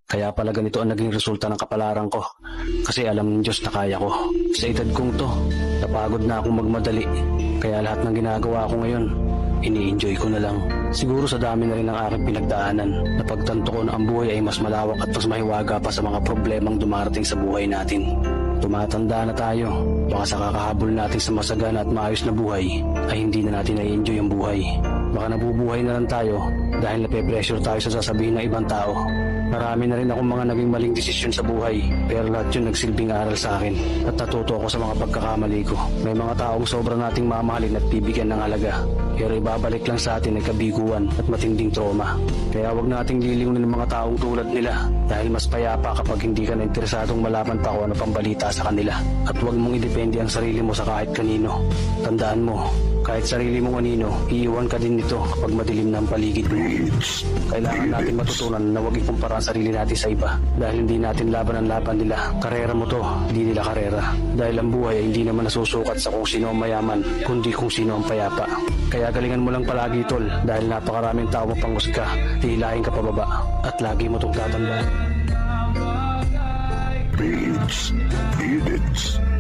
Kaya pala ganito ang naging resulta ng kapalaran ko. Kasi alam ng Diyos na kaya ko. Sa edad kong to, napagod na akong magmadali. Kaya lahat ng ginagawa ko ngayon, ini-enjoy ko na lang. Siguro sa dami na rin ng aking pinagdaanan, napagtanto ko na ang buhay ay mas malawak at mas mahiwaga pa sa mga problemang dumarating sa buhay natin. Tumatanda na tayo, baka sa kakahabol natin sa masagana at maayos na buhay, ay hindi na natin na-enjoy ang buhay. Baka nabubuhay na lang tayo dahil nape-pressure tayo sa sasabihin ng ibang tao. Marami na rin akong mga naging maling desisyon sa buhay, pero lahat yun nagsilbing aral sa akin at natuto ako sa mga pagkakamali ko. May mga taong sobra nating mamahalin at bibigyan ng halaga, pero ibabalik lang sa atin ay kabiguan at matinding trauma. Kaya wag nating lilingunin ng mga taong tulad nila dahil mas payapa kapag hindi ka na interesadong malaman pa kung ano pang balita sa kanila. At wag mong idepende ang sarili mo sa kahit kanino. Tandaan mo, kahit sarili mong anino, iiwan ka din nito kapag madilim na ang paligid mo. Kailangan natin matutunan na huwag ikumpara ang sarili natin sa iba dahil hindi natin laban ang laban nila. Karera mo to, hindi nila karera. Dahil ang buhay ay hindi naman nasusukat sa kung sino ang mayaman, kundi kung sino ang payapa. Kaya galingan mo lang palagi, tol, dahil napakaraming tao mapanghusga, hihilahin ka pababa. At lagi mo itong tatandaan. Beats, beats.